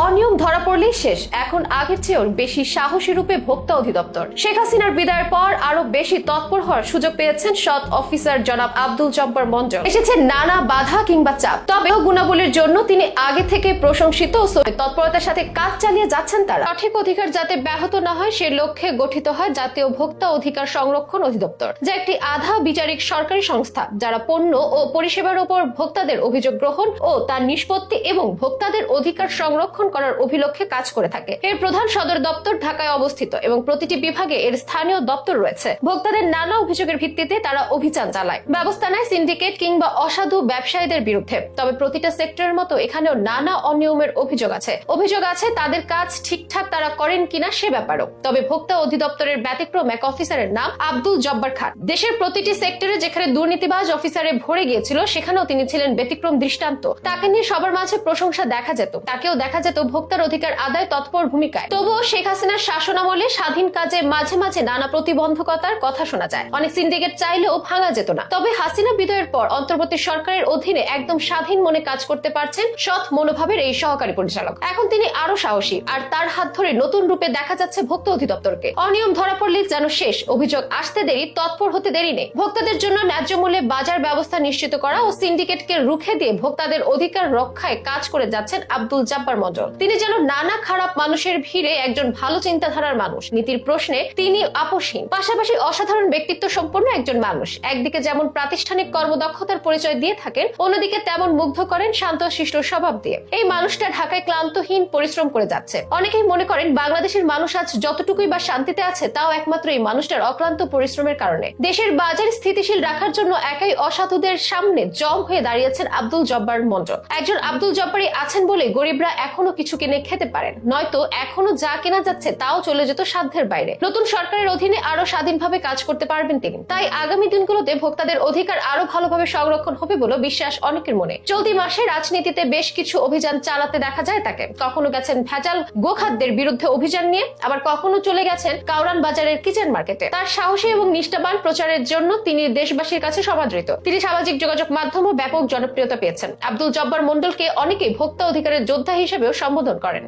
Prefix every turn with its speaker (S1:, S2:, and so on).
S1: অনিয়ম ধরা পড়লেই শেষ, এখন আগের চেয়েও বেশি সাহসী রূপে ভোক্তা অধিদপ্তর। শেখ হাসিনার বিদায়ের পর আরো বেশি তৎপর হওয়ার সুযোগ পেয়েছেন সৎ অফিসার জনাব আব্দুল জব্বার মন্ডল। এসেছে নানা বাধা কিংবা চাপ, তবে গুণাবলীর জন্য তিনি আগে থেকে প্রশংসিত ও তৎপরতার সাথে কাজ চালিয়ে যাচ্ছেন। তারা সঠিক অধিকার যাতে ব্যাহত না হয় সে লক্ষ্যে গঠিত হয় জাতীয় ভোক্তা অধিকার সংরক্ষণ অধিদপ্তর, যা একটি আধা বিচারিক সরকারি সংস্থা যারা পণ্য ও পরিষেবার উপর ভোক্তাদের অভিযোগ গ্রহণ ও তার নিষ্পত্তি এবং ভোক্তাদের অধিকার সংরক্ষণ করার অভিলক্ষে কাজ করে থাকে। এর প্রধান সদর দপ্তর ঢাকায় অবস্থিত এবং প্রতিটি বিভাগে এর স্থানীয় দপ্তর রয়েছে। ভোক্তাদের নানা অভিযোগের ভিত্তিতে তারা অভিযান চালায়, ব্যবস্থা নেয় সিন্ডিকেট কিংবা অসাধু ব্যবসায়ীদের বিরুদ্ধে। তবে প্রতিটা সেক্টরের মতো এখানেও নানা অনিয়মের অভিযোগ আছে তাদের কাজ ঠিকঠাক তারা করেন কিনা সে ব্যাপারও। তবে ভোক্তা অধিদপ্তরের ব্যতিক্রম এক অফিসারের নাম আব্দুল জব্বার খান। দেশের প্রতিটি সেক্টরে যেখানে দুর্নীতিবাজ অফিসারে ভরে গিয়েছিল সেখানেও তিনি ছিলেন ব্যতিক্রম দৃষ্টান্ত। তাকে নিয়ে সবার মাঝে প্রশংসা দেখা যেত, তাকেও দেখা যেত ভোক্তার অধিকার আদায় তৎপর ভূমিকায়। তবুও শেখ হাসিনার শাসনামলে স্বাধীন কাজে মাঝে মাঝে নানা প্রতিবন্ধকতার কথা শোনা যায়। অনেক সিন্ডিকেট চাইলেও ভাঙা যেত না। তবে হাসিনা বিদায়ের পর অন্তর্বর্তী সরকারের অধীনে একদম স্বাধীন মনে কাজ করতে পারছেন সৎ মনোভাবের এই সহকারী পরিচালক। এখন তিনি আরো সাহসী, আর তার হাত ধরে নতুন রূপে দেখা যাচ্ছে ভোক্তা অধিদপ্তরকে। অনিয়ম ধরা পড়লে যেন শেষ, অভিযোগ আসতে দেরি, তৎপর হতে দেরি নেই। ভোক্তাদের জন্য ন্যায্য মূল্যে বাজার ব্যবস্থা নিশ্চিত করা ও সিন্ডিকেটকে রুখে দিয়ে ভোক্তাদের অধিকার রক্ষায় কাজ করে যাচ্ছেন আব্দুল জব্বার মন্ডল। তিনি যেন নানা খারাপ মানুষের ভিড়ে একজন ভালো চিন্তাধারার মানুষ। নীতির প্রশ্নে তিনি আপোষহীন, পাশাপাশি অসাধারণ ব্যক্তিত্ব সম্পন্ন একজন মানুষ। একদিকে যেমন প্রাতিষ্ঠানিক কর্মদক্ষতার পরিচয় দিয়ে থাকেন, অন্যদিকে তেমন মুগ্ধ করেন শান্ত শিষ্ট স্বভাব দিয়ে। এই মানুষটা ঢাকায় ক্লান্তহীন পরিশ্রম করে যাচ্ছে। অনেকেই মনে করেন বাংলাদেশের মানুষ আজ যতটুকুই বা শান্তিতে আছে তাও একমাত্র এই মানুষটার অক্লান্ত পরিশ্রমের কারণে। দেশের বাজার স্থিতিশীল রাখার জন্য একাই অসাধুদের সামনে জম হয়ে দাঁড়িয়েছেন আব্দুল জব্বার মন্ডল। একজন আব্দুল জব্বারই আছেন বলে গরিবরা এখনো কিছু কিনে খেতে পারেন, নয়তো এখনো যা কেনা যাচ্ছে তাও চলে যেত সাধ্যের বাইরে। নতুন সরকারের অধীনে আরো স্বাধীনভাবে কাজ করতে পারবেন তিনি। তাই আগামী দিনগুলোতে ভোক্তাদের অধিকার আরো ভালোভাবে সংরক্ষণ হবে বলে বিশ্বাস অনেকের মনে। চলতি মাসে রাজনীতিতে বেশ কিছু অভিযান চালাতে দেখা যায় তাকে। কখনো গেছেন ভেজাল গোখাদ্যের বিরুদ্ধে অভিযান নিয়ে, আবার কখনো চলে গেছেন কাউরান বাজারের কিচেন মার্কেটে। তার সাহসী এবং নিষ্ঠাবান প্রচারের জন্য তিনি দেশবাসীর কাছে সমাদৃত। তিনি সামাজিক যোগাযোগ মাধ্যমে ব্যাপক জনপ্রিয়তা পেয়েছেন। আব্দুল জব্বার মন্ডলকে অনেকেই ভোক্তা অধিকারের যোদ্ধা হিসেবেও সম্বোধন করেন।